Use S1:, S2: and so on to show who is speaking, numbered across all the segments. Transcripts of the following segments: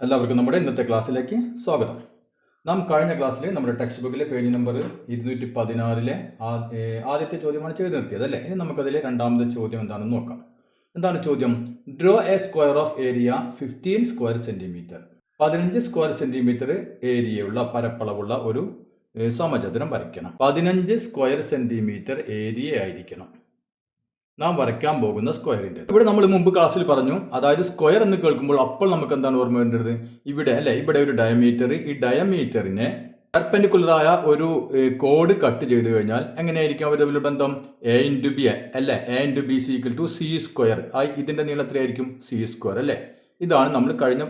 S1: എല്ലാവർക്കും നമ്മുടെ ഇന്നത്തെ ക്ലാസ്സിലേക്ക് സ്വാഗതം. നാം കഴിഞ്ഞ ക്ലാസ്സിൽ നമ്മുടെ ടെക്സ്റ്റ് ബുക്കിലെ പേജ് നമ്പർ 216 ആദ്യത്തെ ചോദ്യമാണ് ചെയ്ത് നിർത്തിയത് അല്ലേ. ഇനി നമുക്കതിലെ രണ്ടാമത്തെ ചോദ്യം എന്താണെന്ന് നോക്കാം. എന്താണ് ചോദ്യം? Draw a square of area 15 square centimetre. 15 square centimetre ഏരിയയുള്ള പരപ്പളവുള്ള ഒരു സമചതുരം വരയ്ക്കണം. 15 സ്ക്വയർ സെന്റിമീറ്റർ ഏരിയ ആയിരിക്കണം നാം വരയ്ക്കാൻ പോകുന്ന സ്ക്വയറിന്റെ. ഇവിടെ നമ്മൾ മുമ്പ് ക്ലാസ്സിൽ പറഞ്ഞു, അതായത് സ്ക്വയർ എന്ന് കേൾക്കുമ്പോൾ അപ്പോൾ നമുക്ക് എന്താണ് ഓർമ്മ വേണ്ടത്? ഇവിടെ അല്ലെ, ഇവിടെ ഒരു ഡയമീറ്റർ, ഈ ഡയമീറ്ററിനെ പെർപെൻഡിക്കുലറായ ഒരു കോഡ് കട്ട് ചെയ്ത് കഴിഞ്ഞാൽ എങ്ങനെയായിരിക്കും അവർ തമ്മിലുള്ള ബന്ധം? എ ഇൻറ്റു ബി അല്ലെ, A into B C equal to C square. ഇതിന്റെ നീളത്തിലായിരിക്കും സി സ്ക്വയർ അല്ലെ. ഇതാണ് നമ്മൾ കഴിഞ്ഞ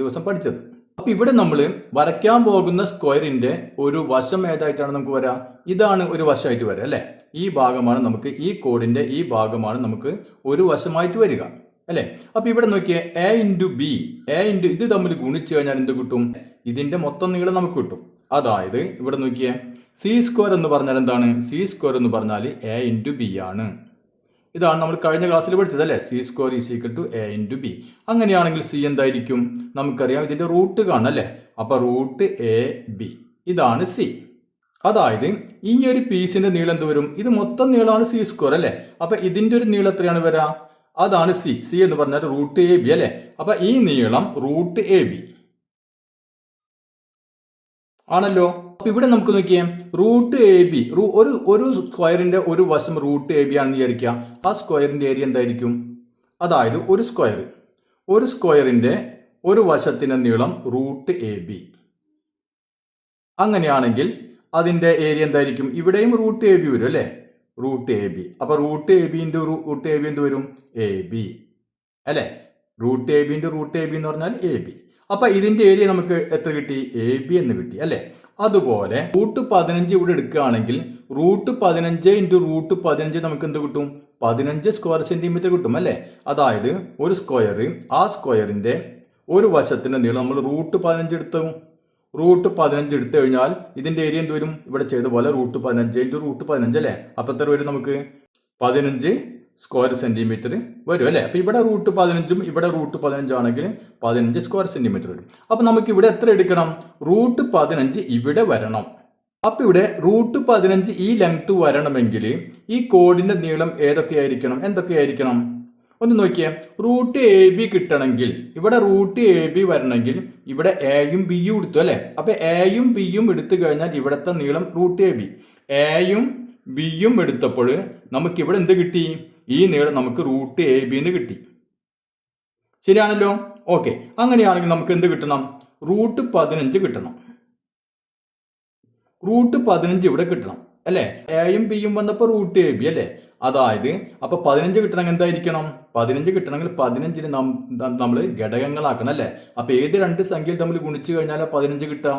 S1: ദിവസം പഠിച്ചത്. അപ്പൊ ഇവിടെ നമ്മൾ വരയ്ക്കാൻ പോകുന്ന സ്ക്വയറിന്റെ ഒരു വശം ഏതായിട്ടാണ് നമുക്ക് വരാം? ഇതാണ് ഒരു വശമായിട്ട് വരിക അല്ലെ. ഈ ഭാഗമാണ് നമുക്ക്, ഈ കോഡിന്റെ ഈ ഭാഗമാണ് നമുക്ക് ഒരു വശമായിട്ട് വരിക അല്ലെ. അപ്പൊ ഇവിടെ നോക്കിയേ, എ ഇൻറ്റു ബി, ഇത് തമ്മിൽ ഗുണിച്ചു കഴിഞ്ഞാൽ എന്ത് കിട്ടും? ഇതിന്റെ മൊത്തം നീളം നമുക്ക് കിട്ടും. അതായത് ഇവിടെ നോക്കിയേ, സി സ്ക്വയർ എന്ന് പറഞ്ഞാൽ എന്താണ്? സി സ്ക്വയർ എന്ന് പറഞ്ഞാൽ എ ഇൻറ്റു ബി ആണ്. ഇതാണ് നമ്മൾ കഴിഞ്ഞ ക്ലാസ്സിൽ പഠിച്ചത് അല്ലേ. C square is equal to A into B. അങ്ങനെയാണെങ്കിൽ സി എന്തായിരിക്കും? നമുക്കറിയാം, ഇതിന്റെ റൂട്ട് കാണാം അല്ലേ. അപ്പൊ റൂട്ട് എ ബി, ഇതാണ് സി. അതായത് ഈ ഒരു പീസിന്റെ നീളം എന്ത് വരും? ഇത് മൊത്തം നീളമാണ് സി സ്ക്വയർ അല്ലേ. അപ്പൊ ഇതിന്റെ ഒരു നീളം എത്രയാണ് വരാ? അതാണ് സി. സി എന്ന് പറഞ്ഞാൽ റൂട്ട് എ ബി അല്ലെ. അപ്പൊ ഈ നീളം റൂട്ട് എ ബി ആണല്ലോ. അപ്പൊ ഇവിടെ നമുക്ക് നോക്കിയേ, റൂട്ട് എ ബി, ഒരു സ്ക്വയറിന്റെ ഒരു വശം റൂട്ട് എ ബി ആണെന്ന് വിചാരിക്കുക. ആ സ്ക്വയറിന്റെ ഏരിയ എന്തായിരിക്കും? അതായത് ഒരു സ്ക്വയറിന്റെ ഒരു വശത്തിന്റെ നീളം റൂട്ട് എ ബി. അങ്ങനെയാണെങ്കിൽ അതിന്റെ ഏരിയ എന്തായിരിക്കും? ഇവിടെയും റൂട്ട് എ ബി വരും അല്ലെ, റൂട്ട് എ ബി. അപ്പൊ root A B into root A B എന്ത് വരും? എ ബി അല്ലെ. Root A B into root A B എന്ന് പറഞ്ഞാൽ എ ബി. അപ്പൊ ഇതിന്റെ ഏരിയ നമുക്ക് എത്ര കിട്ടി? എ ബി എന്ന് കിട്ടി അല്ലെ. അതുപോലെ റൂട്ട് 15 ഇവിടെ എടുക്കുകയാണെങ്കിൽ റൂട്ട് 15 ഇൻറ്റു റൂട്ട് 15 നമുക്ക് എന്ത് കിട്ടും? 15 സ്ക്വയർ സെന്റിമീറ്റർ കിട്ടും അല്ലെ. അതായത് ഒരു സ്ക്വയർ, ആ സ്ക്വയറിന്റെ ഒരു വശത്തിന്റെ നീളം നമ്മൾ റൂട്ട് 15 എടുത്തു. റൂട്ട് 15 എടുത്തു കഴിഞ്ഞാൽ ഇതിന്റെ ഏരിയ എന്ത് വരും? ഇവിടെ ചെയ്ത പോലെ റൂട്ട് 15 ഇൻറ്റു റൂട്ട് 15 അല്ലെ. അപ്പൊ എത്ര വരും നമുക്ക്? 15 സ്ക്വയർ സെന്റിമീറ്റർ വരും അല്ലെ. അപ്പൊ ഇവിടെ റൂട്ട് 15ഉം ഇവിടെ റൂട്ട് 15 ആണെങ്കിൽ 15 സ്ക്വയർ സെന്റിമീറ്റർ വരും. അപ്പൊ നമുക്ക് ഇവിടെ എത്ര എടുക്കണം? റൂട്ട് 15 ഇവിടെ വരണം. അപ്പൊ ഇവിടെ റൂട്ട് 15 ഈ ലെങ്ത് വരണമെങ്കിൽ ഈ കോഡിന്റെ നീളം എന്തൊക്കെയായിരിക്കണം? ഒന്ന് നോക്കിയേ. റൂട്ട് എ ബി കിട്ടണമെങ്കിൽ, ഇവിടെ റൂട്ട് എ ബി വരണമെങ്കിൽ ഇവിടെ എയും ബിയും എടുത്തു അല്ലെ. അപ്പൊ എയും ബിയും എടുത്തു കഴിഞ്ഞാൽ ഇവിടുത്തെ നീളം റൂട്ട് എ ബി. എയും ബിയും എടുത്തപ്പോൾ നമുക്ക് ഇവിടെ എന്ത് കിട്ടി? ഈ നീളം നമുക്ക് റൂട്ട് എ ബിന്ന് കിട്ടി. ശരിയാണല്ലോ. ഓക്കെ, അങ്ങനെയാണെങ്കിൽ നമുക്ക് എന്ത് കിട്ടണം? റൂട്ട് 15 കിട്ടണം. റൂട്ട് 15 ഇവിടെ കിട്ടണം അല്ലെ. എയും ബിയും വന്നപ്പോൾ റൂട്ട് എ ബി അല്ലെ. അതായത് അപ്പൊ 15 കിട്ടണമെങ്കിൽ എന്തായിരിക്കണം? 15 കിട്ടണമെങ്കിൽ 15ന് നമ്മൾ ഘടകങ്ങളാക്കണം അല്ലെ. അപ്പൊ ഏത് രണ്ട് സംഖ്യയിൽ തമ്മിൽ ഗുണിച്ചു കഴിഞ്ഞാൽ 15 കിട്ടുക?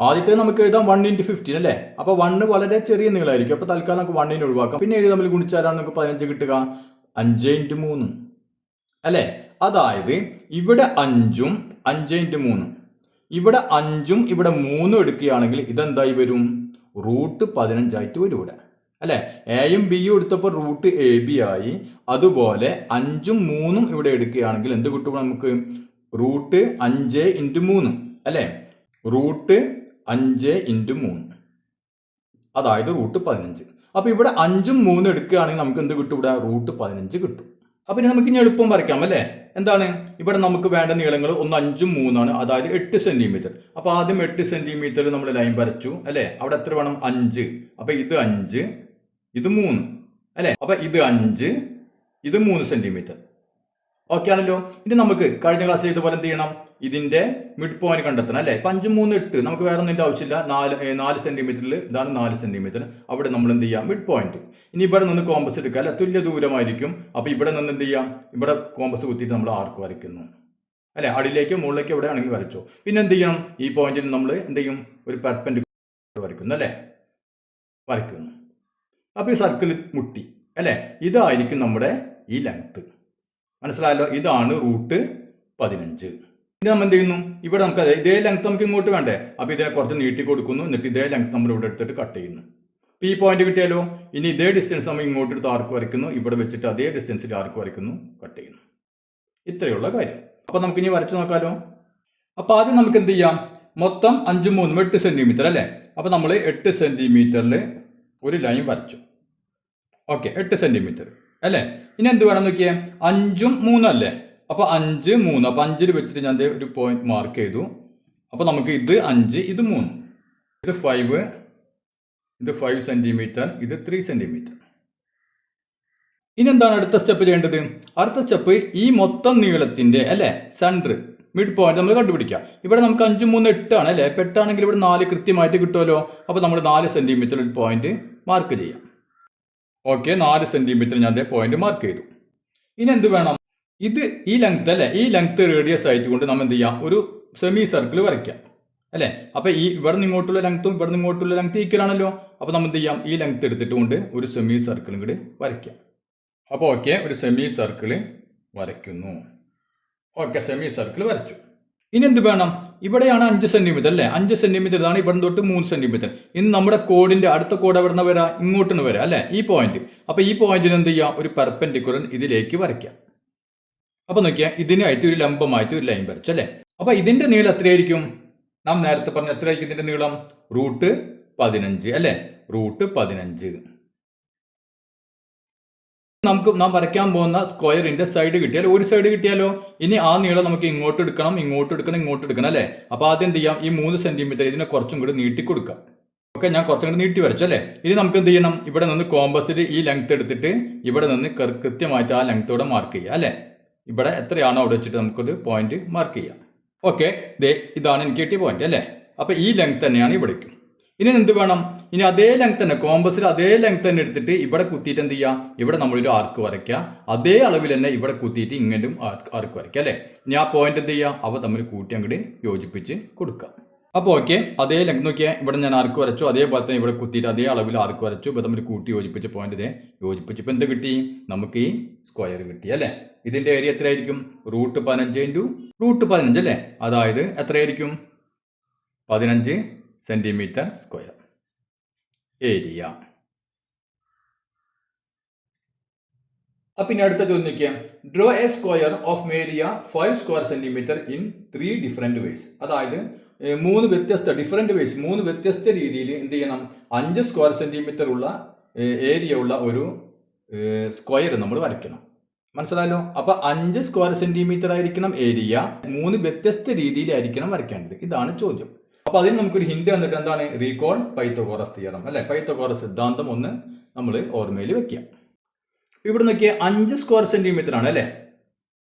S1: ആദ്യത്തെ നമുക്ക് എഴുതാം 1 ഇൻറ്റു 15 അല്ലേ. അപ്പൊ 1 വളരെ ചെറിയ നീളമായിരിക്കും. അപ്പൊ തൽക്കാലം നമുക്ക് 1നെ ഒഴിവാക്കാം. പിന്നെ ഏത് തമ്മിൽ ഗുണിച്ചാലാണ് നമുക്ക് 15 കിട്ടുക? 5 ഇൻറ്റു 3 അല്ലെ. അതായത് ഇവിടെ 5ഉം 5 ഇൻറ്റു 3, ഇവിടെ 5ഉം ഇവിടെ 3ഉം എടുക്കുകയാണെങ്കിൽ ഇതെന്തായി വരും? റൂട്ട് 15 ആയിട്ട് വരും ഇവിടെ അല്ലെ. എയും ബിയും എടുത്തപ്പോൾ റൂട്ട് എ ബി ആയി. അതുപോലെ 5ഉം 3ഉം ഇവിടെ എടുക്കുകയാണെങ്കിൽ എന്ത് കിട്ടും നമുക്ക്? റൂട്ട് 5 ഇൻറ്റു 3 അല്ലെ. റൂട്ട് 5 ഇൻറ്റു 3, അതായത് റൂട്ട് 15. അപ്പൊ ഇവിടെ 5ഉം 3ഉം എടുക്കുകയാണെങ്കിൽ നമുക്ക് എന്ത് കിട്ടും? ഇവിടെ റൂട്ട് 15 കിട്ടും. അപ്പൊ ഇനി നമുക്ക് ഇനി എളുപ്പം വരയ്ക്കാം അല്ലെ. എന്താണ് ഇവിടെ നമുക്ക് വേണ്ട നീളങ്ങൾ? ഒന്ന് 5ഉം 3ആണ്, അതായത് 8 സെന്റിമീറ്റർ. അപ്പൊ ആദ്യം 8 സെന്റിമീറ്റർ നമ്മൾ ലൈൻ വരച്ചു അല്ലെ. അവിടെ എത്ര വേണം? 5. അപ്പൊ ഇത് 5, ഇത് 3 അല്ലെ. അപ്പൊ ഇത് 5, ഇത് 3 സെന്റിമീറ്റർ. ഓക്കെ ആണല്ലോ. ഇനി നമുക്ക് കഴിഞ്ഞ ക്ലാസ് ചെയ്തപോലെ എന്ത് ചെയ്യണം? ഇതിന്റെ മിഡ് പോയിന്റ് കണ്ടെത്തണം അല്ലെ. 5, 3, 8 നമുക്ക് വേറെ ഒന്നിന്റെ ആവശ്യമില്ല. 4 സെന്റിമീറ്ററിൽ ഇതാണ് 4 സെന്റിമീറ്റർ. അവിടെ നമ്മൾ എന്ത് ചെയ്യാം? Mid point. ഇനി ഇവിടെ നിന്ന് കോമ്പസ് എടുക്കുക അല്ലെ. തുല്യ ദൂരമായിരിക്കും. അപ്പൊ ഇവിടെ നിന്ന് എന്ത് ചെയ്യാം? ഇവിടെ കോമ്പസ് കുത്തിയിട്ട് നമ്മൾ ആർക്ക് വരയ്ക്കുന്നു അല്ലെ. അടിയിലേക്കോ മുകളിലേക്കോ എവിടെ ആണെങ്കിൽ വരച്ചോ. പിന്നെ എന്ത് ചെയ്യണം? ഈ പോയിന്റിൽ നമ്മൾ എന്ത് ചെയ്യും? ഒരു പെർപെൻഡിക്കുലർ വരയ്ക്കുന്നു അല്ലെ, വരയ്ക്കുന്നു. അപ്പൊ ഈ സർക്കിൾ മുട്ടി അല്ലെ. ഇതായിരിക്കും നമ്മുടെ ഈ ലെങ്ത്. മനസ്സിലായല്ലോ. ഇതാണ് റൂട്ട് 15. ഇനി നമ്മൾ എന്ത് ചെയ്യുന്നു? ഇവിടെ നമുക്ക് ഇതേ ലെങ്ത് നമുക്ക് ഇങ്ങോട്ട് വേണ്ടേ. അപ്പൊ ഇതിനെ കുറച്ച് നീട്ടി കൊടുക്കുന്നു. എന്നിട്ട് ഇതേ ലെങ്ത് നമ്മൾ ഇവിടെ എടുത്തിട്ട് കട്ട് ചെയ്യുന്നു. ഈ പോയിന്റ് കിട്ടിയാലോ. ഇനി ഇതേ ഡിസ്റ്റൻസ് നമ്മൾ ഇങ്ങോട്ട് എടുത്ത് ആർക്ക് വരയ്ക്കുന്നു. ഇവിടെ വെച്ചിട്ട് അതേ ഡിസ്റ്റൻസിൽ ആർക്ക് വരയ്ക്കുന്നു, കട്ട് ചെയ്യുന്നു. ഇത്രയുള്ള കാര്യം. അപ്പൊ നമുക്ക് ഇനി വരച്ചു നോക്കാലോ. അപ്പോൾ ആദ്യം നമുക്ക് എന്ത് ചെയ്യാം, മൊത്തം 5 3 8 സെന്റിമീറ്റർ അല്ലേ. അപ്പോൾ നമ്മൾ 8 സെന്റിമീറ്ററിൽ ഒരു ലൈൻ വരച്ചു. ഓക്കെ, 8 സെന്റിമീറ്റർ അല്ലേ. ഇനി എന്ത് വേണം നോക്കിയേ, 5 3 അല്ലേ. അപ്പോൾ 5 3, അപ്പോൾ 5 വെച്ചിട്ട് ഞാൻ ഒരു പോയിന്റ് മാർക്ക് ചെയ്തു. അപ്പോൾ നമുക്ക് ഇത് 5 ഇത് 3, ഇത് 5, ഇത് 5 സെന്റിമീറ്റർ, ഇത് 3 സെന്റിമീറ്റർ. ഇനി എന്താണ് അടുത്ത സ്റ്റെപ്പ് ചെയ്യേണ്ടത്? അടുത്ത സ്റ്റെപ്പ് ഈ മൊത്തം നീളത്തിന്റെ അല്ലേ സെന്റർ മിഡ് പോയിന്റ് നമ്മൾ കണ്ടുപിടിക്കുക. ഇവിടെ നമുക്ക് 5 3 8 ആണ് അല്ലേ. 8 ആണെങ്കിൽ ഇവിടെ 4 കൃത്യമായിട്ട് കിട്ടുമല്ലോ. അപ്പോൾ നമ്മൾ 4 സെന്റിമീറ്റർ ഒരു പോയിന്റ് മാർക്ക് ചെയ്യാം. ഓക്കെ, 4 സെന്റിമീറ്റർ ഞാൻ അതേ പോയിന്റ് മാർക്ക് ചെയ്തു. ഇനി എന്ത് വേണം, ഇത് ഈ ലെങ്ത് അല്ലേ, ഈ ലെങ്ത് റേഡിയസ് ആയിട്ട് കൊണ്ട് നമ്മൾ എന്ത് ചെയ്യാം, ഒരു സെമി സർക്കിൾ വരയ്ക്കാം അല്ലേ. അപ്പോൾ ഈ ഇവിടെ നിന്ന് ഇങ്ങോട്ടുള്ള ലെങ്ത്തും ഇവിടെ നിന്ന് ഇങ്ങോട്ടുള്ള ലെങ്ത് ഈക്വൽ ആണല്ലോ. അപ്പോൾ നമ്മൾ എന്ത് ചെയ്യാം, ഈ ലെങ്ത് എടുത്തിട്ട് കൊണ്ട് ഒരു സെമി സർക്കിളും കൂടി വരയ്ക്കാം. അപ്പോൾ ഓക്കെ, ഒരു സെമി സർക്കിൾ വരയ്ക്കുന്നു. ഓക്കെ, സെമി സർക്കിൾ വരച്ചു. ഇനി എന്ത് വേണം, ഇവിടെയാണ് 5 സെന്റിമീറ്റർ അല്ലേ. 5 സെന്റിമീറ്റർ ഇതാണ്, ഇവിടെ തൊട്ട് 3 സെന്റിമീറ്റർ. ഇനി നമ്മുടെ കോഡിന്റെ അടുത്ത കോഡ് എവിടെ നിന്ന് വരാം, ഇങ്ങോട്ട് വരാം അല്ലേ, ഈ പോയിന്റ്. അപ്പോൾ ഈ പോയിന്റിന് എന്ത് ചെയ്യാം, ഒരു പെർപെൻഡിക്കുലർ ഇതിലേക്ക് വരയ്ക്കാം. അപ്പോൾ നോക്കിയാൽ ഇതിനായിട്ട് ഒരു ലംബമായിട്ട് ഒരു ലൈൻ വരച്ചു അല്ലേ. അപ്പോൾ ഇതിന്റെ നീളം എത്രയായിരിക്കും, നാം നേരത്തെ പറഞ്ഞ എത്രയായിരിക്കും ഇതിന്റെ നീളം, √15 അല്ലേ, √15. നമുക്ക് നാം വരയ്ക്കാൻ പോകുന്ന സ്ക്വയറിന്റെ സൈഡ് കിട്ടിയാൽ, ഒരു സൈഡ് കിട്ടിയാലോ, ഇനി ആ നീളം നമുക്ക് ഇങ്ങോട്ട് എടുക്കണം, ഇങ്ങോട്ട് എടുക്കണം, ഇങ്ങോട്ട് എടുക്കണം അല്ലേ. അപ്പോൾ ആദ്യം എന്ത് ചെയ്യാം, ഈ 3 സെന്റിമീറ്റർ ഇതിനെ കുറച്ചും കൂടി നീട്ടി കൊടുക്കാം. ഓക്കെ, ഞാൻ കുറച്ചും കൂടി നീട്ടി വരച്ചു അല്ലേ. ഇനി നമുക്ക് എന്ത് ചെയ്യണം, ഇവിടെ നിന്ന് കോമ്പസിൽ ഈ ലെങ്ത് എടുത്തിട്ട് ഇവിടെ നിന്ന് കൃത്യമായിട്ട് ആ ലെങ്ത്തോടെ മാർക്ക് ചെയ്യുക അല്ലേ. ഇവിടെ എത്രയാണോ അവിടെ വെച്ചിട്ട് നമുക്കൊരു പോയിന്റ് മാർക്ക് ചെയ്യാം. ഓക്കെ, ഇതാണ് എനിക്ക് കിട്ടിയ പോയിന്റ് അല്ലേ. അപ്പോൾ ഈ ലെങ്ത് തന്നെയാണ് ഇവിടേക്കും. ഇനി എന്ത് വേണം, ഇനി അതേ ലെങ്ത് തന്നെ കോമ്പസിൽ അതേ ലെങ്ത് തന്നെ എടുത്തിട്ട് ഇവിടെ കുത്തിയിട്ട് എന്ത് ചെയ്യുക, ഇവിടെ നമ്മളൊരു ആർക്ക് വരയ്ക്കുക. അതേ അളവിൽ തന്നെ ഇവിടെ കുത്തിയിട്ട് ഇങ്ങോട്ടും ആർക്ക് വരയ്ക്കുക അല്ലേ. ഇനി ആ പോയിന്റ് എന്ത് ചെയ്യുക, അവ തമ്മിൽ കൂട്ടി അങ്ങോട്ട് യോജിപ്പിച്ച് കൊടുക്കുക. അപ്പോൾ ഓക്കെ, അതേ ലെങ്ത് നോക്കിയാൽ ഇവിടെ ഞാൻ ആർക്ക് വരച്ചു, അതേപോലെ തന്നെ ഇവിടെ കുത്തിയിട്ട് അതേ അളവിൽ ആർക്ക് വരച്ചു. ഇപ്പോൾ തമ്മിൽ കൂട്ടി യോജിപ്പിച്ച പോയിന്റ് ഇതേ യോജിപ്പിച്ചു. ഇപ്പോൾ എന്ത് കിട്ടി, നമുക്ക് ഈ സ്ക്വയർ കിട്ടി അല്ലേ. ഇതിന്റെ ഏരിയ എത്രയായിരിക്കും, √15 × √15 അല്ലേ. അതായത് എത്രയായിരിക്കും, 15 സെന്റിമീറ്റർ സ്ക്വയർ ഏരിയ. അപ്പം ഇനി അടുത്ത ചോദ്യം നോക്കിയാൽ, draw a square of area 5 square centimetre in 3 different vase. അതായത് 3 വ്യത്യസ്ത രീതിയിൽ എന്ത് ചെയ്യണം, 5 സ്ക്വയർ സെന്റിമീറ്റർ ഉള്ള ഏരിയ ഉള്ള ഒരു സ്ക്വയർ നമ്മൾ വരയ്ക്കണം. മനസ്സിലായല്ലോ. അപ്പൊ 5 സ്ക്വയർ സെന്റിമീറ്റർ ആയിരിക്കണം ഏരിയ, 3 വ്യത്യസ്ത രീതിയിലായിരിക്കണം വരയ്ക്കേണ്ടത്. ഇതാണ് ചോദ്യം. അപ്പൊ അതിന് നമുക്കൊരു ഹിന്റ് വന്നിട്ട് എന്താണ്, റീകോൾ പൈത്തഗോറസ് തിയറം അല്ലെ, പൈത്തഗോറസ് സിദ്ധാന്തം ഒന്ന് നമ്മൾ ഓർമ്മയിൽ വെക്കുക. ഇവിടെ നോക്കിയാൽ 5 സ്ക്വയർ സെന്റിമീറ്റർ ആണ് അല്ലെ.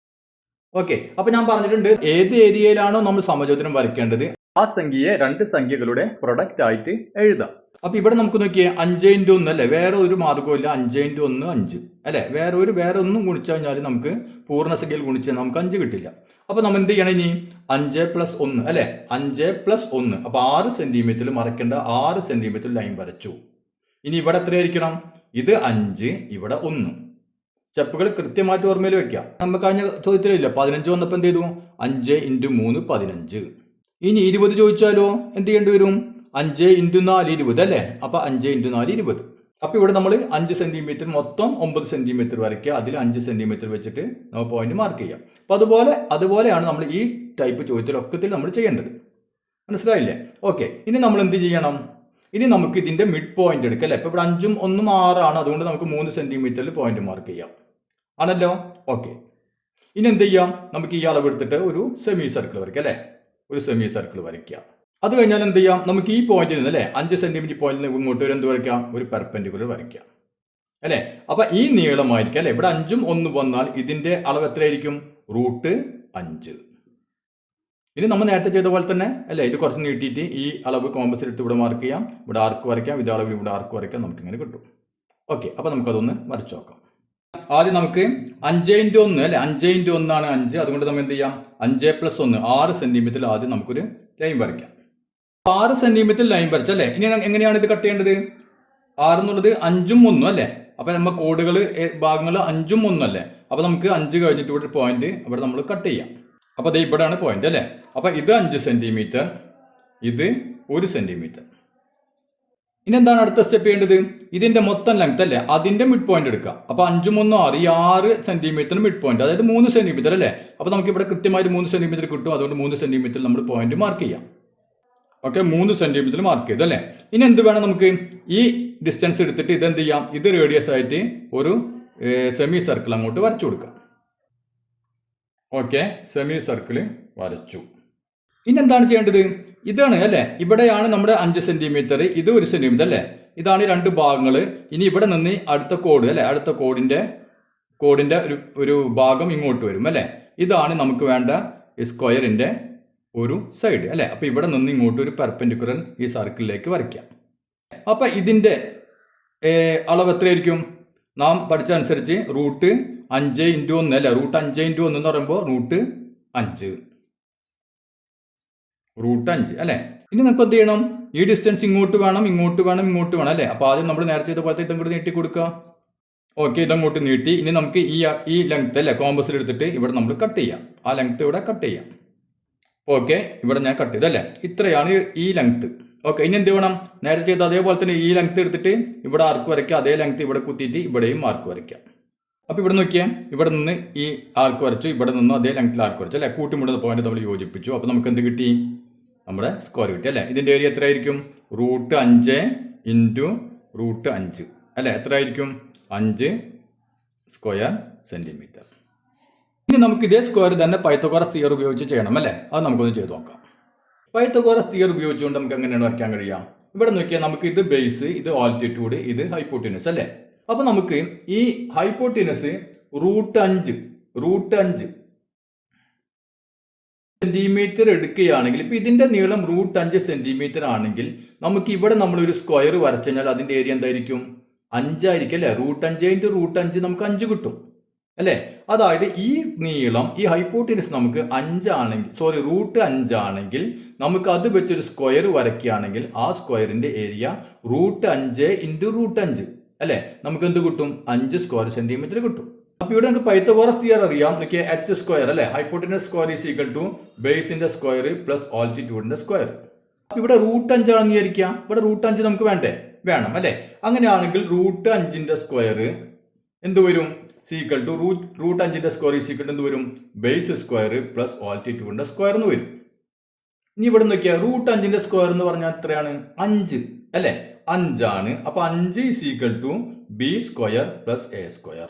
S1: ഓക്കെ, അപ്പൊ ഞാൻ പറഞ്ഞിട്ടുണ്ട് ഏത് ഏരിയയിലാണോ നമ്മൾ സമചതുരം വരയ്ക്കേണ്ടത് ആ സംഖ്യയെ 2 സംഖ്യകളുടെ പ്രൊഡക്റ്റ് ആയിട്ട് എഴുതാം. അപ്പൊ ഇവിടെ നമുക്ക് നോക്കിയേ 5 × 1 അല്ലെ, വേറെ ഒരു മാർഗവും 5 × 1 5 അല്ലെ. വേറെ ഒന്നും ഗുണിച്ചു കഴിഞ്ഞാൽ നമുക്ക് പൂർണ്ണസംഖ്യയിൽ ഗുണിച്ചാൽ നമുക്ക് 5 കിട്ടില്ല. അപ്പൊ നമ്മൾ എന്ത് ചെയ്യണം, ഇനി 5 + 1 അല്ലെ, 5 + 1 അപ്പൊ 6 സെന്റിമീറ്റർ മറക്കേണ്ട 6 സെന്റിമീറ്റർ ലൈൻ വരച്ചു. ഇനി ഇവിടെ എത്രയായിരിക്കണം, ഇത് 5 ഇവിടെ 1. സ്റ്റെപ്പുകൾ കൃത്യമായിട്ട് ഓർമ്മയിൽ വെക്കാം. നമ്മൾ കഴിഞ്ഞ ചോദ്യത്തിലില്ല 15 വന്നപ്പോൾ എന്ത് ചെയ്തു, 5 × 3 15. ഇനി 20 ചോദിച്ചാലോ എന്ത് ചെയ്യേണ്ടി വരും, 5 × 4 20 അല്ലേ. അപ്പൊ 5 × 4 20. അപ്പൊ ഇവിടെ നമ്മൾ 5 സെന്റിമീറ്റർ മൊത്തം 9 സെന്റിമീറ്റർ വരയ്ക്കുക. അതിൽ 5 സെന്റിമീറ്റർ വെച്ചിട്ട് നമ്മൾ പോയിന്റ് മാർക്ക് ചെയ്യാം. അപ്പൊ അതുപോലെയാണ് നമ്മൾ ഈ ടൈപ്പ് ചോദ്യത്തിലൊക്കത്തിൽ നമ്മൾ ചെയ്യേണ്ടത്. മനസ്സിലായില്ലേ? ഓക്കെ, ഇനി നമ്മൾ എന്ത് ചെയ്യണം, ഇനി നമുക്ക് ഇതിന്റെ മിഡ് പോയിന്റ് എടുക്കാം അല്ലെ. ഇപ്പൊ ഇവിടെ 5 ഉം 1 ഉം 6 ആണ്, അതുകൊണ്ട് നമുക്ക് 3 സെന്റിമീറ്ററിൽ പോയിന്റ് മാർക്ക് ചെയ്യാം ആണല്ലോ. ഓക്കെ, ഇനി എന്ത് ചെയ്യാം, നമുക്ക് ഈ അളവ് എടുത്തിട്ട് ഒരു സെമി സർക്കിൾ വരയ്ക്കാം അല്ലെ, ഒരു സെമി സർക്കിൾ വരയ്ക്കുക. അത് കഴിഞ്ഞാൽ എന്ത് ചെയ്യാം, നമുക്ക് ഈ പോയിന്റിൽ നിന്ന് അല്ലെ 5 സെന്റിമീറ്റർ പോയിന്റിൽ നിന്ന് ഇങ്ങോട്ട് ഒരു എന്ത് വരയ്ക്കാം, ഒരു പെർപെൻഡിക്കുലർ വരയ്ക്കാം അല്ലെ. അപ്പൊ ഈ നീളമായിരിക്കും അല്ലെ. ഇവിടെ 5 ഉം 1 വന്നാൽ ഇതിന്റെ അളവ് എത്രയായിരിക്കും, √5. ഇനി നമ്മൾ നേരത്തെ ചെയ്ത പോലെ തന്നെ അല്ലെ, ഇത് കുറച്ച് നീട്ടിയിട്ട് ഈ അളവ് കോമ്പസ് എടുത്ത് ഇവിടെ മാർക്ക് ചെയ്യാം, ഇവിടെ ആർക്ക് വരയ്ക്കാം, ഇത് അളവിൽ ഇവിടെ ആർക്ക് വരയ്ക്കാം, നമുക്ക് ഇങ്ങനെ കിട്ടും. ഓക്കെ, അപ്പൊ നമുക്കതൊന്ന് വരച്ചു നോക്കാം. ആദ്യം നമുക്ക് 5 × 1 അല്ലെ, 5 × 1 ആണ് 5. അതുകൊണ്ട് നമ്മൾ എന്ത് ചെയ്യാം, 5 + 1 6 സെന്റിമീറ്റർ ആദ്യം നമുക്കൊരു ലൈൻ വരയ്ക്കാം. 6 സെന്റിമീറ്റർ ലൈൻ വരച്ചല്ലേ. ഇനി എങ്ങനെയാണ് ഇത് കട്ട് ചെയ്യേണ്ടത്, 6 എന്നുള്ളത് 5 ഉം 1 അല്ലേ. അപ്പൊ നമ്മൾ കോഡുകൾ ഭാഗങ്ങൾ 5 ഉം 1 അല്ലേ. അപ്പൊ നമുക്ക് 5 കഴിഞ്ഞിട്ട് ഇവിടെ പോയിന്റ് ഇവിടെ നമ്മൾ കട്ട് ചെയ്യാം. അപ്പൊ അത് ഇവിടെയാണ് പോയിന്റ് അല്ലേ. അപ്പൊ ഇത് 5 സെന്റിമീറ്റർ, ഇത് 1 സെന്റിമീറ്റർ. ഇനി എന്താണ് അടുത്ത സ്റ്റെപ്പ് ചെയ്യേണ്ടത്? ഇതിന്റെ മൊത്തം ലെങ്ത് അല്ലേ, അതിന്റെ മിഡ് പോയിന്റ് എടുക്കുക. അപ്പൊ 5 3 6 6 സെന്റിമീറ്റർ മിഡ് പോയിന്റ്, അതായത് 3 സെന്റിമീറ്റർ അല്ലേ. അപ്പൊ നമുക്ക് ഇവിടെ കൃത്യമായിട്ട് 3 സെന്റിമീറ്റർ കിട്ടും. അതുകൊണ്ട് 3 സെന്റിമീറ്റർ നമ്മൾ പോയിന്റ് മാർക്ക് ചെയ്യാം. ഓക്കെ, 3 സെന്റിമീറ്റർ മാർക്ക് ചെയ്തു അല്ലേ. ഇനി എന്ത് വേണം നമുക്ക്? ഈ ഡിസ്റ്റൻസ് എടുത്തിട്ട് ഇതെന്ത് ചെയ്യാം? ഇത് റേഡിയസ് ആയിട്ട് ഒരു സെമി സർക്കിൾ അങ്ങോട്ട് വരച്ചു കൊടുക്കാം. ഓക്കെ, സെമി സർക്കിൾ വരച്ചു. ഇനി എന്താണ് ചെയ്യേണ്ടത്? ഇതാണ് അല്ലേ, ഇവിടെയാണ് നമ്മുടെ 5 സെന്റിമീറ്റർ, ഇത് 1 സെന്റിമീറ്റർ അല്ലേ. ഇതാണ് 2 ഭാഗങ്ങൾ. ഇനി ഇവിടെ നിന്ന് അടുത്ത കോഡ് അല്ലേ, അടുത്ത കോഡിന്റെ ഒരു ഭാഗം ഇങ്ങോട്ട് വരും അല്ലേ. ഇതാണ് നമുക്ക് വേണ്ട സ്ക്വയറിന്റെ ഒരു സൈഡ് അല്ലേ. അപ്പൊ ഇവിടെ നിന്ന് ഇങ്ങോട്ട് ഒരു പെർപെൻഡിക്കുലർ ഈ സർക്കിളിലേക്ക് വരയ്ക്കാം. അപ്പൊ ഇതിന്റെ അളവ് എത്രയായിരിക്കും? നാം പഠിച്ചതനുസരിച്ച് √5 × 1 അല്ലേ. √5 × 1 എന്ന് പറയുമ്പോൾ √5 അല്ലേ. ഇനി നമുക്ക് എന്ത് ചെയ്യണം? ഈ ഡിസ്റ്റൻസ് ഇങ്ങോട്ട് വേണം, ഇങ്ങോട്ട് വേണം, ഇങ്ങോട്ട് വേണം അല്ലേ. അപ്പൊ ആദ്യം നമ്മൾ നേരത്തെ ചെയ്ത പോലത്തെ ഇതങ്ങോട്ട് നീട്ടി കൊടുക്കുക. ഓക്കെ, ഇതങ്ങോട്ട് നീട്ടി. ഇനി നമുക്ക് ഈ ലെങ്ത് അല്ലേ കോമ്പസിൽ എടുത്തിട്ട് ഇവിടെ നമ്മൾ കട്ട് ചെയ്യാം. ആ ലെങ്ത് ഇവിടെ കട്ട് ചെയ്യാം. ഓക്കെ, ഇവിടെ ഞാൻ കട്ട് ചെയ്തു അല്ലേ. ഇത്രയാണ് ഈ ലെങ്ത്. ഓക്കെ, ഇനി എന്ത് വേണം? നേരത്തെ ചെയ്ത് അതേപോലെ തന്നെ ഈ ലെങ്ത് എടുത്തിട്ട് ഇവിടെ ആർക്ക് വരയ്ക്കുക. അതേ ലെങ്ത് ഇവിടെ കുത്തിയിട്ട് ഇവിടെയും ആർക്ക് വരയ്ക്കാം. അപ്പൊ ഇവിടെ നോക്കിയാൽ ഇവിടെ നിന്ന് ഈ ആർക്ക് വരച്ചു, ഇവിടെ നിന്ന് അതേ ലെങ്ത്തിൽ ആർക്ക് വരച്ചു അല്ലെ. കൂട്ടിമുട്ടുന്ന പോയിന്റ് നമ്മൾ യോജിപ്പിച്ചു. അപ്പൊ നമുക്ക് എന്ത് കിട്ടി? നമ്മുടെ സ്ക്വയർ കിട്ടി അല്ലേ. ഇതിന്റെ ഏരിയ എത്രയായിരിക്കും? √5 × √5 അല്ലെ. എത്ര ആയിരിക്കും? 5 സ്ക്വയർ സെന്റിമീറ്റർ. ഇനി നമുക്ക് ഇതേ സ്ക്വയർ തന്നെ പൈത്തഗോറസ് തിയർ ഉപയോഗിച്ച് ചെയ്യണം അല്ലേ. അത് നമുക്കൊന്ന് ചെയ്ത് നോക്കാം. പൈത്തഗോറസ് തിയർ ഉപയോഗിച്ചുകൊണ്ട് നമുക്ക് എങ്ങനെയാണ് വരയ്ക്കാൻ കഴിയാം? ഇവിടെ നോക്കിയാൽ നമുക്ക് ഇത് ബേസ്, ഇത് ആൾട്ടിറ്റ്യൂഡ്, ഇത് ഹൈപ്പോട്ടിനസ് അല്ലേ. അപ്പൊ നമുക്ക് ഈ ഹൈപ്പോട്ടിനസ് √5 സെന്റിമീറ്റർ എടുക്കുകയാണെങ്കിൽ, ഇപ്പൊ ഇതിന്റെ നീളം √5 സെന്റിമീറ്റർ ആണെങ്കിൽ നമുക്ക് ഇവിടെ നമ്മളൊരു സ്ക്വയർ വരച്ചു കഴിഞ്ഞാൽ അതിന്റെ ഏരിയ എന്തായിരിക്കും? 5 ആയിരിക്കും അല്ലെ. √5 × √5 നമുക്ക് 5 കിട്ടും അല്ലെ. അതായത് ഈ നീളം, ഈ ഹൈപ്പോട്ടിനസ് നമുക്ക് 5 ആണെങ്കിൽ, √5 ആണെങ്കിൽ നമുക്ക് അത് വെച്ചൊരു സ്ക്വയർ വരയ്ക്കുകയാണെങ്കിൽ ആ സ്ക്വയറിന്റെ ഏരിയ √5 × √5 അല്ലെ. നമുക്ക് എന്ത് കിട്ടും? 5 സ്ക്വയർ സെന്റിമീറ്റർ കിട്ടും. അപ്പൊ ഇവിടെ നമുക്ക് പൈത്തഗോറസ് തിയർ അറിയാം. നോക്കിയ h² അല്ലെ, hypotenuse square is equal to ബേസിന്റെ സ്ക്വയർ പ്ലസ് ആൾട്ടിറ്റ്യൂഡിന്റെ സ്ക്വയർ. ഇവിടെ √5 ആണെന്ന് വിചാരിക്കാം. ഇവിടെ √5 നമുക്ക് വേണം അല്ലെ. അങ്ങനെയാണെങ്കിൽ √5ന്റെ സ്ക്വയർ എന്ത് വരും? ഈക്വൽ ടു √5ന്റെ സ്ക്വയർ ഈസ് ഈക്വൽ ടു എന്ത് വരും? ബേസ് സ്ക്വയർ പ്ലസ് ആൾട്ടിറ്റ്യൂഡിന്റെ സ്ക്വയർ എന്ന് വരും. ഇനി ഇവിടെ നോക്കിയാൽ √5ന്റെ സ്ക്വയർ എന്ന് പറഞ്ഞാൽ എത്രയാണ്? 5 അല്ലെ. 5 ആണ്. അപ്പൊ 5 is equal to b² plus a².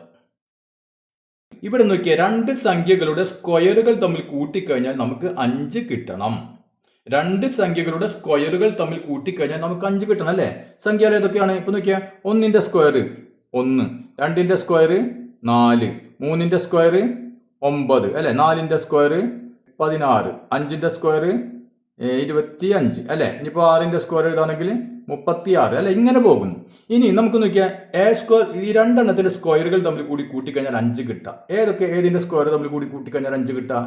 S1: ഇവിടെ നോക്കിയാൽ 2 സംഖ്യകളുടെ സ്ക്വയറുകൾ തമ്മിൽ കൂട്ടിക്കഴിഞ്ഞാൽ നമുക്ക് 5 കിട്ടണം. 2 സംഖ്യകളുടെ സ്ക്വയറുകൾ തമ്മിൽ കൂട്ടിക്കഴിഞ്ഞാൽ നമുക്ക് 5 കിട്ടണം അല്ലെ. സംഖ്യകൾ ഏതൊക്കെയാണ്? ഇപ്പൊ നോക്കിയാൽ 1ന്റെ സ്ക്വയർ 1, 2ന്റെ സ്ക്വയർ 4, 3ന്റെ സ്ക്വയർ 9 അല്ലെ, 4ന്റെ സ്ക്വയർ 16, 5ന്റെ സ്ക്വയർ 25 അല്ലെ. ഇനിയിപ്പോ 6ന്റെ സ്ക്വയർ എഴുതാണെങ്കിൽ 36 അല്ലെ. ഇങ്ങനെ പോകുന്നു. ഇനി നമുക്ക് നോക്കിയാൽ a², ഈ 2 എണ്ണത്തിന്റെ സ്ക്വയറുകൾ തമ്മിൽ കൂട്ടിക്കഴിഞ്ഞാൽ 5 കിട്ടാം. ഏതിന്റെ സ്ക്വയർ തമ്മിൽ കൂട്ടിക്കഴിഞ്ഞാൽ 5 കിട്ടാം?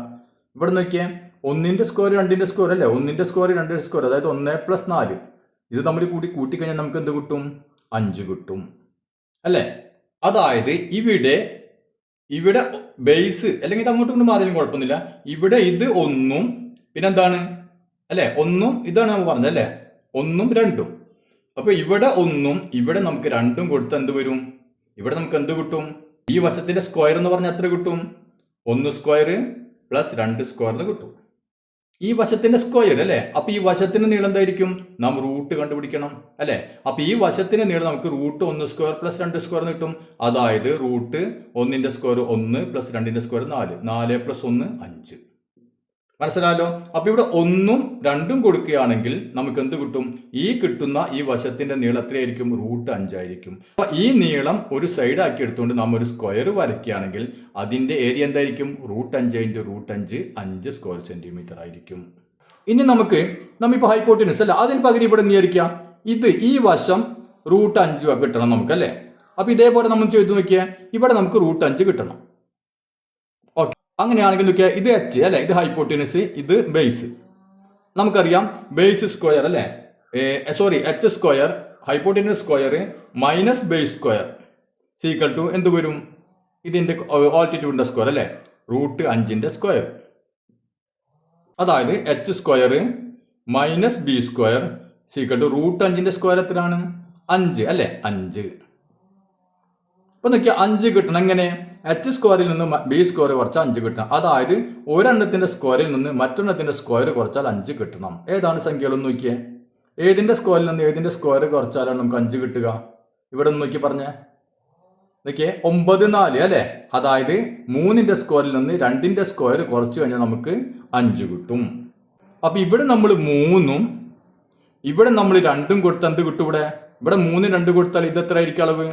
S1: ഇവിടെ നോക്കിയാൽ 1ന്റെ സ്ക്വയർ 2ന്റെ സ്ക്വയർ അല്ലെ. 1ന്റെ സ്ക്വയർ 2ന്റെ സ്ക്വയർ, അതായത് 1 + 4. ഇത് തമ്മിൽ കൂട്ടിക്കഴിഞ്ഞാൽ നമുക്ക് എന്ത് കിട്ടും? 5 കിട്ടും അല്ലെ. അതായത് ഇവിടെ ബേസ് അല്ലെങ്കിൽ ഇത് അങ്ങോട്ടും ഇങ്ങോട്ടും മാറിയാലും കുഴപ്പമൊന്നുമില്ല. ഇവിടെ ഇത് 1ഉം പിന്നെന്താണ് അല്ലെ, 1ഉം ഇതാണ് നമ്മൾ പറഞ്ഞത് അല്ലെ, 1ഉം 2ഉം. അപ്പൊ ഇവിടെ 1ഉം ഇവിടെ നമുക്ക് 2ഉം കൊടുത്ത എന്ത് വരും? ഇവിടെ നമുക്ക് എന്ത് കിട്ടും? ഈ വശത്തിന്റെ സ്ക്വയർ എന്ന് പറഞ്ഞാൽ എത്ര കിട്ടും? 1 സ്ക്വയർ പ്ലസ് 2 സ്ക്വയർ എന്ന് കിട്ടും. ഈ വശത്തിന്റെ സ്ക്വയർ അല്ലെ. അപ്പൊ ഈ വശത്തിന്റെ നീളം എന്തായിരിക്കും? നാം റൂട്ട് കണ്ടുപിടിക്കണം അല്ലെ. അപ്പൊ ഈ വശത്തിന്റെ നീളം നമുക്ക് √1² പ്ലസ് 2 സ്ക്വയർ എന്ന് കിട്ടും. അതായത് √1ന്റെ സ്ക്വയർ 1 പ്ലസ് 2ന്റെ സ്ക്വയർ 4, 4 + 1 5. മനസ്സിലായല്ലോ. അപ്പൊ ഇവിടെ 1ഉം 2ഉം കൊടുക്കുകയാണെങ്കിൽ നമുക്ക് എന്ത് കിട്ടും? ഈ കിട്ടുന്ന ഈ വശത്തിന്റെ നീളം എത്രയായിരിക്കും? √5 ആയിരിക്കും. അപ്പൊ ഈ നീളം ഒരു സൈഡ് ആക്കി എടുത്തുകൊണ്ട് നാം ഒരു സ്ക്വയർ വരയ്ക്കുകയാണെങ്കിൽ അതിന്റെ ഏരിയ എന്തായിരിക്കും? √5 × √5 5 സ്ക്വയർ സെന്റിമീറ്റർ ആയിരിക്കും. ഇനി നമ്മിപ്പോ ഹൈപ്പോട്ടിനസ് അല്ല, അതിന് പകരം ഇവിടെ വിചാരിക്കാം ഈ വശം √5 കിട്ടണം നമുക്ക് അല്ലെ. അപ്പൊ ഇതേപോലെ നമ്മൾ ചെയ്തു നോക്കിയാൽ ഇവിടെ നമുക്ക് √5 കിട്ടണം. അങ്ങനെയാണെങ്കിൽ നോക്കിയാൽ ഇത് h അല്ലെ, ഇത് ഹൈപ്പോട്ടിനസ്, ഇത് ബേസ്. നമുക്കറിയാം ബേസ് സ്ക്വയർ അല്ലെ, h² hypotenuse square minus base square equal to എന്ത് വരും? ഇതിന്റെ ആൾട്ടിറ്റ്യൂഡിന്റെ സ്ക്വയർ അല്ലെ, √5ന്റെ സ്ക്വയർ. അതായത് h² - b² is equal to root 5ന്റെ സ്ക്വയർ എത്രയാണ് 5 അല്ലേ 5. അപ്പൊ നോക്കിയാൽ 5 കിട്ടണം എങ്ങനെ എച്ച് സ്ക്വയറിൽ നിന്ന് ബി സ്ക്വയർ കുറച്ചാൽ 5 കിട്ടണം. അതായത് ഒരെണ്ണത്തിന്റെ സ്ക്വയറിൽ നിന്ന് മറ്റൊരെണ്ണത്തിന്റെ സ്ക്വയർ കുറച്ചാൽ 5 കിട്ടണം. ഏതാണ് സംഖ്യകളെന്ന് നോക്കിയേ. ഏതിന്റെ സ്ക്വയറിൽ നിന്ന് ഏതിന്റെ സ്ക്വയർ കുറച്ചാലാണ് നമുക്ക് 5 കിട്ടുക. ഇവിടെ നിന്ന് നോക്കി പറഞ്ഞേ നോക്കിയേ 9 4 അല്ലേ. അതായത് 3ന്റെ സ്ക്വയറിൽ നിന്ന് 2ന്റെ സ്ക്വയർ കുറച്ച് കഴിഞ്ഞാൽ നമുക്ക് 5 കിട്ടും. അപ്പൊ ഇവിടെ നമ്മൾ 3ഉം ഇവിടെ നമ്മൾ 2ഉം കൊടുത്താൽ എന്ത് കിട്ടും. ഇവിടെ 3 2 കൊടുത്താൽ ഇത് എത്ര ആയിരിക്കും അളവ്.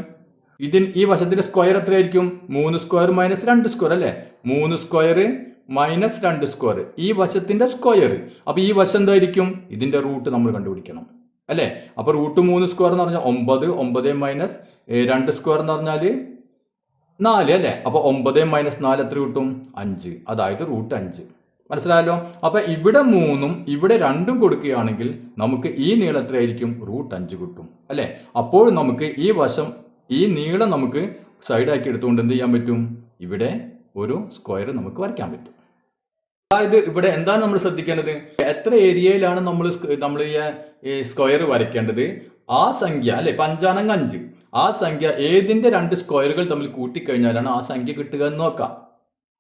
S1: ഈ വശത്തിന്റെ സ്ക്വയർ എത്രയായിരിക്കും 3 സ്ക്വയർ മൈനസ് 2 സ്ക്വയർ അല്ലേ. 3 സ്ക്വയർ മൈനസ് 2 സ്ക്വയർ ഈ വശത്തിന്റെ സ്ക്വയർ. അപ്പൊ ഈ വശം എന്തായിരിക്കും ഇതിന്റെ റൂട്ട് നമ്മൾ കണ്ടുപിടിക്കണം അല്ലേ. അപ്പൊ റൂട്ട് 3 സ്ക്വയർ എന്ന് പറഞ്ഞാൽ 9 9 മൈനസ് 2 സ്ക്വയർ എന്ന് പറഞ്ഞാൽ 4 അല്ലേ. അപ്പൊ 9 മൈനസ് 4 എത്ര കിട്ടും 5. അതായത് റൂട്ട് 5. മനസ്സിലായല്ലോ. അപ്പൊ ഇവിടെ 3ഉം ഇവിടെ 2ഉം കൊടുക്കുകയാണെങ്കിൽ നമുക്ക് ഈ നീളം എത്രയായിരിക്കും റൂട്ട് 5 കിട്ടും അല്ലേ. അപ്പോൾ നമുക്ക് ഈ നീളം നമുക്ക് സൈഡാക്കി എടുത്തുകൊണ്ട് എന്ത് ചെയ്യാൻ പറ്റും ഇവിടെ ഒരു സ്ക്വയർ നമുക്ക് വരയ്ക്കാൻ പറ്റും. അതായത് ഇവിടെ എന്താണ് നമ്മൾ ശ്രദ്ധിക്കേണ്ടത്. എത്ര ഏരിയയിലാണ് നമ്മൾ ഈ സ്ക്വയർ വരയ്ക്കേണ്ടത്. ആ സംഖ്യ അല്ലെ 5 5 ആ സംഖ്യ ഏതിന്റെ 2 സ്ക്വയറുകൾ തമ്മിൽ കൂട്ടിക്കഴിഞ്ഞാലാണ് ആ സംഖ്യ കിട്ടുക എന്ന് നോക്കാം.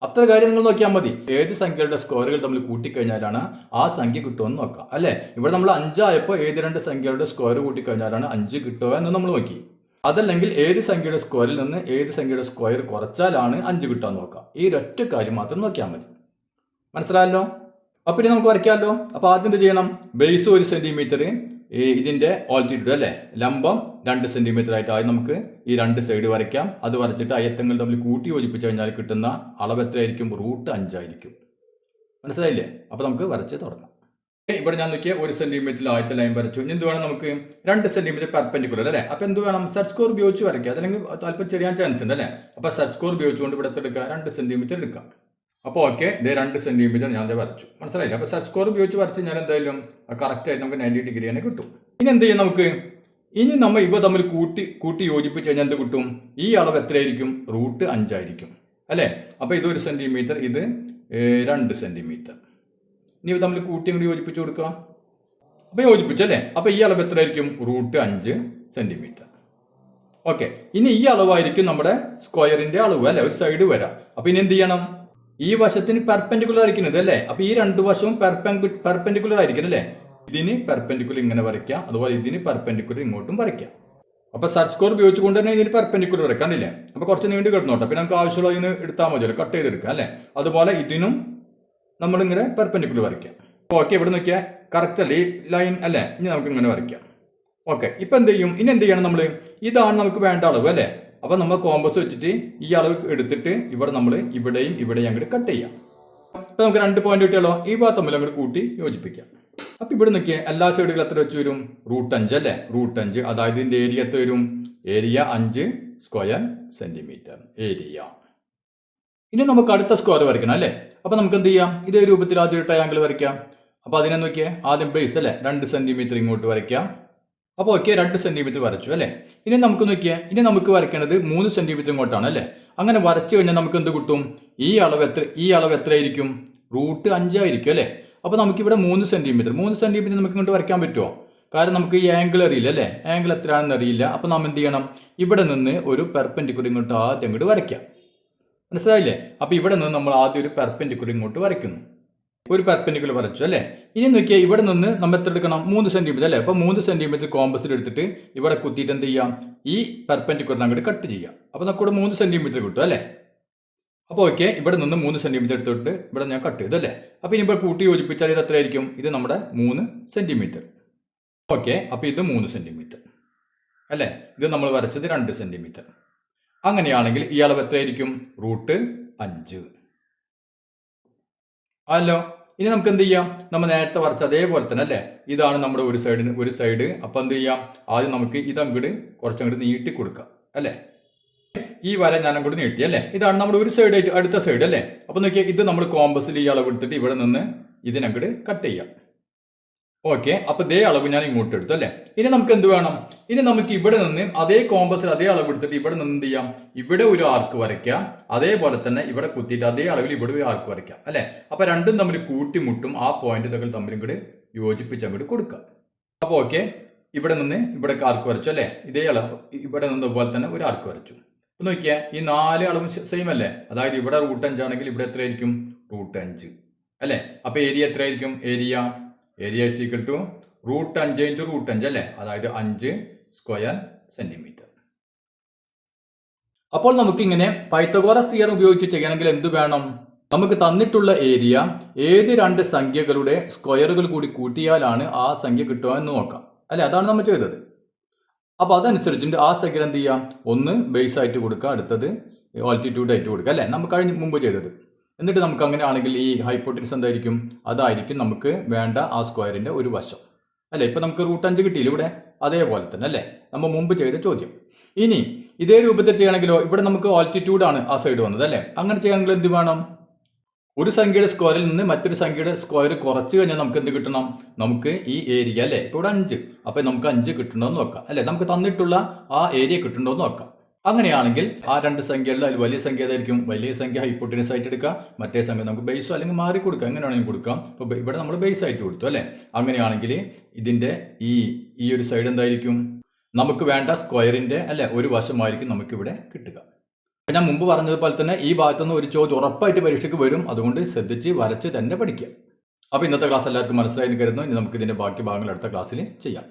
S1: അത്ര കാര്യം നിങ്ങൾ നോക്കിയാൽ മതി. ഏത് സംഖ്യകളുടെ സ്ക്വയറുകൾ തമ്മിൽ കൂട്ടിക്കഴിഞ്ഞാലാണ് ആ സംഖ്യ കിട്ടുമെന്ന് നോക്കാം അല്ലെ. ഇവിടെ നമ്മൾ 5 ആയപ്പോൾ ഏത് 2 സംഖ്യകളുടെ സ്ക്വയർ കൂട്ടിക്കഴിഞ്ഞാലാണ് 5 കിട്ടുക എന്ന് നമ്മൾ നോക്കി. അതല്ലെങ്കിൽ ഏത് സംഖ്യയുടെ സ്ക്വയറിൽ നിന്ന് ഏത് സംഖ്യയുടെ സ്ക്വയർ കുറച്ചാലാണ് 5 കിട്ടാൻ നോക്കാം. ഈ ഒരൊറ്റ കാര്യം മാത്രം നോക്കിയാൽ മതി. മനസ്സിലായല്ലോ. അപ്പൊ ഇനി നമുക്ക് വരയ്ക്കാമല്ലോ. അപ്പൊ ആദ്യം എന്ത് ചെയ്യണം. ബേസ് 1 സെന്റിമീറ്റർ ഇതിന്റെ ഓൾട്ടിറ്റ്യൂഡ് അല്ലെ ലംബം 2 സെന്റിമീറ്റർ ആയിട്ട് ആദ്യം നമുക്ക് ഈ 2 സൈഡ് വരയ്ക്കാം. അത് വരച്ചിട്ട് അയറ്റങ്ങൾ തമ്മിൽ കൂട്ടി യോജിപ്പിച്ച് കഴിഞ്ഞാൽ കിട്ടുന്ന അളവ് എത്രയായിരിക്കും റൂട്ട് 5 ആയിരിക്കും. മനസ്സിലായില്ലേ. അപ്പൊ നമുക്ക് വരച്ച് തുടങ്ങാം. ഇവിടെ ഞാൻ നോക്കിയ 1 സെന്റിമീറ്ററിൽ ആദ്യത്തെ ലൈൻ വരച്ചു. ഇനി എന്ത് വേണം നമുക്ക് 2 സെന്റിമീറ്റർ പെർപെൻഡിക്കുലർ അല്ലേ. അപ്പൊ എന്ത് വേണം സെറ്റ് സ്കോർ ഉപയോഗിച്ച് വരയ്ക്കുക. അതല്ലെങ്കിൽ താല്പര്യം ചെറിയാൻ ചാൻസ് ഉണ്ട് അല്ലേ. അപ്പൊ സെറ്റ് സ്കോർ ഉപയോഗിച്ചുകൊണ്ട് ഇവിടെ എടുക്കുക 2 സെന്റിമീറ്റർ എടുക്കാം. അപ്പോൾ ഓക്കെ ഇതേ 2 സെന്റിമീറ്റർ ഞാൻ വരച്ചു. മനസ്സിലായില്ല. അപ്പൊ സെറ്റ് സ്കോർ ഉപയോഗിച്ച് വരച്ച് ഞാൻ എന്തായാലും കറക്റ്റ് ആയിട്ട് നമുക്ക് 90 ഡിഗ്രി തന്നെ കിട്ടും. ഇനി എന്ത് ചെയ്യാം നമുക്ക്. ഇനി നമ്മൾ ഇവ തമ്മിൽ കൂട്ടി യോജിപ്പിച്ച് കഴിഞ്ഞാൽ എന്ത് കിട്ടും. ഈ അളവ് എത്രയായിരിക്കും റൂട്ട് 5 ആയിരിക്കും അല്ലേ. അപ്പൊ ഇത് 1 സെന്റിമീറ്റർ ഇത് 2 സെന്റിമീറ്റർ. ഇനി ഇവ തമ്മിൽ കൂട്ടി അങ്ങോട്ട് യോജിപ്പിച്ച് കൊടുക്കുക. അപ്പൊ യോജിപ്പിച്ചല്ലേ. അപ്പൊ ഈ അളവ് എത്രയായിരിക്കും റൂട്ട് 5 സെന്റിമീറ്റർ. ഓക്കെ ഇനി ഈ അളവായിരിക്കും നമ്മുടെ സ്ക്വയറിന്റെ അളവ് അല്ലെ. ഒരു സൈഡ് വരാം. അപ്പൊ ഇനി എന്ത് ചെയ്യണം. ഈ വശത്തിന് പെർപെൻഡിക്കുലർ ആയിരിക്കുന്നത് അല്ലേ. അപ്പൊ ഈ 2 വശവും പെർപെൻഡിക്കുലർ ആയിരിക്കും അല്ലേ. ഇതിന് പെർപെൻഡിക്കുലർ ഇങ്ങനെ വരയ്ക്കാം. അതുപോലെ ഇതിന് പെർപെൻഡിക്കുലർ ഇങ്ങോട്ടും വരയ്ക്കാം. അപ്പൊ സെറ്റ് സ്കോർ ഉപയോഗിച്ചുകൊണ്ട് തന്നെ ഇതിന് പെർപെൻഡിക്കുലർ വരയ്ക്കാണ്ടില്ലേ. അപ്പൊ കുറച്ച് നീണ്ടു കിടന്നോട്ടെ. പിന്നെ നമുക്ക് ആവശ്യമുള്ള ഇതിന് എടുത്താൽ മതിയല്ലോ. കട്ട് ചെയ്തെടുക്കാം അല്ലെ. അതുപോലെ ഇതിനും നമ്മളിങ്ങനെ പെർപെൻഡിക്കുലർ വരയ്ക്കാം. ഓക്കെ ഇവിടെ നോക്കിയാൽ കറക്റ്റ് അല്ലേ ഈ ലൈൻ അല്ലേ. ഇനി നമുക്ക് ഇങ്ങനെ വരയ്ക്കാം. ഓക്കെ ഇപ്പൊ എന്ത് ചെയ്യും. ഇനി എന്ത് ചെയ്യണം നമ്മൾ. ഇതാണ് നമുക്ക് വേണ്ട അളവ് അല്ലേ. അപ്പൊ നമ്മൾ കോമ്പസ് വെച്ചിട്ട് ഈ അളവ് എടുത്തിട്ട് ഇവിടെ നമ്മൾ ഇവിടെയും അങ്ങോട്ട് കട്ട് ചെയ്യാം. അപ്പൊ നമുക്ക് 2 പോയിന്റ് കിട്ടിയാലോ. ഈ ഭാഗം തമ്മിൽ അങ്ങോട്ട് കൂട്ടി യോജിപ്പിക്കാം. അപ്പൊ ഇവിടെ നോക്കിയാൽ എല്ലാ സൈഡുകളും എത്ര വെച്ച് വരും റൂട്ട് 5 അല്ലേ. റൂട്ട് 5 അതായത് ഇതിന്റെ ഏരിയ എത്ര വരും. Area 5 square centimetre area. ഇനി നമുക്ക് അടുത്ത സ്ക്വയർ വരയ്ക്കണം അല്ലേ. അപ്പൊ നമുക്ക് എന്ത് ചെയ്യാം. ഇതേ രൂപത്തിൽ ആദ്യം ഒരു ട്രയാങ്കിൾ വരയ്ക്കാം. അപ്പൊ അതിനെ നോക്കിയാൽ ആദ്യം ബേസ് അല്ലേ 2 സെന്റിമീറ്റർ ഇങ്ങോട്ട് വരയ്ക്കാം. അപ്പോൾ ഓക്കെ 2 സെന്റിമീറ്റർ വരച്ചു അല്ലേ. ഇനി നമുക്ക് നോക്കിയാൽ ഇനി നമുക്ക് വരയ്ക്കേണ്ടത് 3 സെന്റിമീറ്റർ ഇങ്ങോട്ടാണ് അല്ലേ. അങ്ങനെ വരച്ചു കഴിഞ്ഞാൽ നമുക്ക് എന്ത് കിട്ടും. ഈ അളവ് എത്രയായിരിക്കും റൂട്ട് 5 ആയിരിക്കും അല്ലേ. അപ്പോൾ നമുക്കിവിടെ 3 സെന്റിമീറ്റർ നമുക്ക് ഇങ്ങോട്ട് വരയ്ക്കാൻ പറ്റുമോ. കാരണം നമുക്ക് ഈ ആംഗിൾ അറിയില്ല അല്ലേ. ആംഗിൾ എത്രയാണെന്ന് അറിയില്ല. അപ്പോൾ നമ്മൾ എന്ത് ചെയ്യണം. ഇവിടെ നിന്ന് ഒരു പെർപെൻഡിക്കുലർ ഇങ്ങോട്ട് ആദ്യം അങ്ങോട്ട് വരയ്ക്കാം. മനസ്സിലായില്ലേ. അപ്പോൾ ഇവിടെ നിന്ന് നമ്മൾ ആദ്യം ഒരു പെർപെൻഡിക്കുലർ ഇങ്ങോട്ട് വരയ്ക്കുന്നു. ഒരു പെർപെൻഡിക്കുലർ വരച്ചു അല്ലേ. ഇനി നോക്കിയാൽ ഇവിടെ നിന്ന് നമ്മൾ എത്ര എടുക്കണം 3 സെന്റിമീറ്റർ അല്ലേ. അപ്പോൾ 3 സെന്റിമീറ്റർ കോമ്പസിൽ എടുത്തിട്ട് ഇവിടെ കുത്തിയിട്ട് എന്ത് ചെയ്യാം. ഈ പെർപെൻഡിക്കുലർ അങ്ങോട്ട് കട്ട് ചെയ്യാം. അപ്പോൾ നമുക്ക് ഇവിടെ 3 സെന്റിമീറ്റർ കിട്ടും അല്ലേ. അപ്പോൾ ഓക്കെ ഇവിടെ നിന്ന് 3 സെന്റിമീറ്റർ എടുത്തിട്ട് ഇവിടെ ഞാൻ കട്ട് ചെയ്തു അല്ലേ. അപ്പോൾ ഇനി ഇവിടെ കൂട്ടി യോജിപ്പിച്ചാൽ ഇത് എത്രയായിരിക്കും. ഇത് നമ്മുടെ 3 സെന്റിമീറ്റർ. ഓക്കെ അപ്പോൾ ഇത് 3 സെന്റിമീറ്റർ അല്ലേ. ഇത് നമ്മൾ വരച്ചത് 2 സെന്റിമീറ്റർ. അങ്ങനെയാണെങ്കിൽ ഈ അളവ് എത്രയായിരിക്കും റൂട്ട് 5 അല്ലോ. ഇനി നമുക്ക് എന്ത് ചെയ്യാം. നമ്മൾ നേരത്തെ വരച്ച അതേപോലെ തന്നെ അല്ലേ. ഇതാണ് നമ്മുടെ ഒരു സൈഡ്. അപ്പൊ എന്ത് ചെയ്യാം. ആദ്യം നമുക്ക് ഇതങ്ങോട്ട് കുറച്ചങ്ങോട്ട് നീട്ടി കൊടുക്കാം അല്ലേ. ഈ വര ഞാൻ അങ്ങോട്ട് നീട്ടി അല്ലേ. ഇതാണ് നമ്മുടെ ഒരു സൈഡ് ആയിട്ട് അടുത്ത സൈഡ് അല്ലേ. അപ്പൊ നോക്കിയാൽ ഇത് നമ്മൾ കോമ്പസിൽ ഈ അളവ് എടുത്തിട്ട് ഇവിടെ നിന്ന് ഇതിനങ്ങോട്ട് കട്ട് ചെയ്യാം. ഓക്കെ അപ്പൊ ഇതേ അളവ് ഞാൻ ഇങ്ങോട്ട് എടുത്തു അല്ലേ. ഇനി നമുക്ക് എന്ത് വേണം. ഇനി നമുക്ക് ഇവിടെ നിന്ന് അതേ കോമ്പസിൽ അതേ അളവ് എടുത്തിട്ട് ഇവിടെ നിന്ന് എന്ത് ചെയ്യാം. ഇവിടെ ഒരു ആർക്ക് വരയ്ക്കാം. അതേപോലെ തന്നെ ഇവിടെ കുത്തിയിട്ട് അതേ അളവിൽ ഇവിടെ ഒരു ആർക്ക് വരയ്ക്കാം അല്ലെ. അപ്പൊ രണ്ടും തമ്മിൽ കൂട്ടിമുട്ടും. ആ പോയിന്റ് തമ്മിൽ ഇങ്ങോട്ട് യോജിപ്പിച്ച് അങ്ങോട്ട് കൊടുക്കാം. അപ്പോൾ ഓക്കെ, ഇവിടെ നിന്ന് ഇവിടെ ആർക്ക് വരച്ചു അല്ലേ, ഇതേ അളവ് ഇവിടെ നിന്ന് പോലെ തന്നെ ഒരു ആർക്ക് വരച്ചു. അപ്പോൾ നോക്കിയാൽ ഈ 4 അളവും സെയിം അല്ലേ, അതായത് ഇവിടെ √5 ആണെങ്കിൽ ഇവിടെ എത്രയായിരിക്കും, √5 അല്ലേ. അപ്പോൾ ഏരിയ എത്രയായിരിക്കും, ഏരിയ ഈസ് ഈക്വൽ ടു √5 × √5 അല്ലേ, അതായത് 5 സ്ക്വയർ സെന്റിമീറ്റർ. അപ്പോൾ നമുക്ക് ഇങ്ങനെ പൈത്തഗോറസ് തിയറം ഉപയോഗിച്ച് ചെയ്യണമെങ്കിൽ എന്ത് വേണം, നമുക്ക് തന്നിട്ടുള്ള ഏരിയ ഏത് 2 സംഖ്യകളുടെ സ്ക്വയറുകൾ കൂടി കൂട്ടിയാലാണ് ആ സംഖ്യ കിട്ടുക എന്ന് നോക്കാം അല്ലെ. അതാണ് നമ്മൾ ചെയ്തത്. അപ്പോൾ അതനുസരിച്ചിട്ട് ആ സംഖ്യ എന്ത് ചെയ്യാം, ഒന്ന് ബേസ് ആയിട്ട് കൊടുക്കുക, അടുത്തത് ആൾട്ടിറ്റ്യൂഡ് ആയിട്ട് കൊടുക്കുക അല്ലേ, നമുക്ക് മുമ്പ് ചെയ്തത്. എന്നിട്ട് നമുക്ക് അങ്ങനെയാണെങ്കിൽ ഈ ഹൈപ്പോട്ടൻസ് എന്തായിരിക്കും, അതായിരിക്കും നമുക്ക് വേണ്ട ആ സ്ക്വയറിന്റെ ഒരു വശം അല്ലേ. ഇപ്പൊ നമുക്ക് √5 കിട്ടിയില്ല ഇവിടെ, അതേപോലെ തന്നെ അല്ലേ നമ്മൾ മുമ്പ് ചെയ്ത ചോദ്യം. ഇനി ഇതേ രൂപത്തിൽ ചെയ്യണമെങ്കിലോ, ഇവിടെ നമുക്ക് ആൾട്ടിറ്റ്യൂഡ് ആണ് ആ സൈഡ് വന്നത് അല്ലേ. അങ്ങനെ ചെയ്യണമെങ്കിൽ എന്ത് വേണം, ഒരു സംഖ്യയുടെ സ്ക്വയറിൽ നിന്ന് മറ്റൊരു സംഖ്യയുടെ സ്ക്വയർ കുറച്ച് കഴിഞ്ഞാൽ നമുക്ക് എന്ത് കിട്ടണം, നമുക്ക് ഈ ഏരിയ അല്ലേ, ഇപ്പോൾ ഇവിടെ 5, അപ്പോൾ നമുക്ക് 5 കിട്ടണോ എന്ന് നോക്കാം അല്ലേ, നമുക്ക് തന്നിട്ടുള്ള ആ ഏരിയ കിട്ടണോ എന്ന് നോക്കാം. അങ്ങനെയാണെങ്കിൽ ആ 2 സംഖ്യകളുടെ അതിൽ വലിയ സംഖ്യ ഏതായിരിക്കും, വലിയ സംഖ്യ ഹൈപ്പോട്ടൻസ് ആയിട്ട് എടുക്കുക, മറ്റേ സംഖ്യ നമുക്ക് ബേസോ അല്ലെങ്കിൽ മാറി കൊടുക്കാം, എങ്ങനെയാണെങ്കിലും കൊടുക്കാം. അപ്പോൾ ഇവിടെ നമ്മൾ ബേസ് ആയിട്ട് കൊടുത്തു അല്ലേ. അങ്ങനെയാണെങ്കിൽ ഇതിന്റെ ഈ ഒരു സൈഡ് എന്തായിരിക്കും, നമുക്ക് വേണ്ട സ്ക്വയറിന്റെ അല്ലെ ഒരു വശമായിരിക്കും നമുക്കിവിടെ കിട്ടുക. ഞാൻ മുമ്പ് പറഞ്ഞതുപോലെ തന്നെ ഈ ഭാഗത്തുനിന്ന് ഒരു ചോദ്യം ഉറപ്പായിട്ട് പരീക്ഷയ്ക്ക് വരും, അതുകൊണ്ട് ശ്രദ്ധിച്ച് വരച്ച് തന്നെ പഠിക്കുക. അപ്പോൾ ഇന്നത്തെ ക്ലാസ് എല്ലാവർക്കും മനസ്സിലായെന്ന് കരുതുന്നു. ഇനി നമുക്ക് ഇതിന്റെ ബാക്കി ഭാഗങ്ങൾ അടുത്ത ക്ലാസ്സിൽ ചെയ്യാം.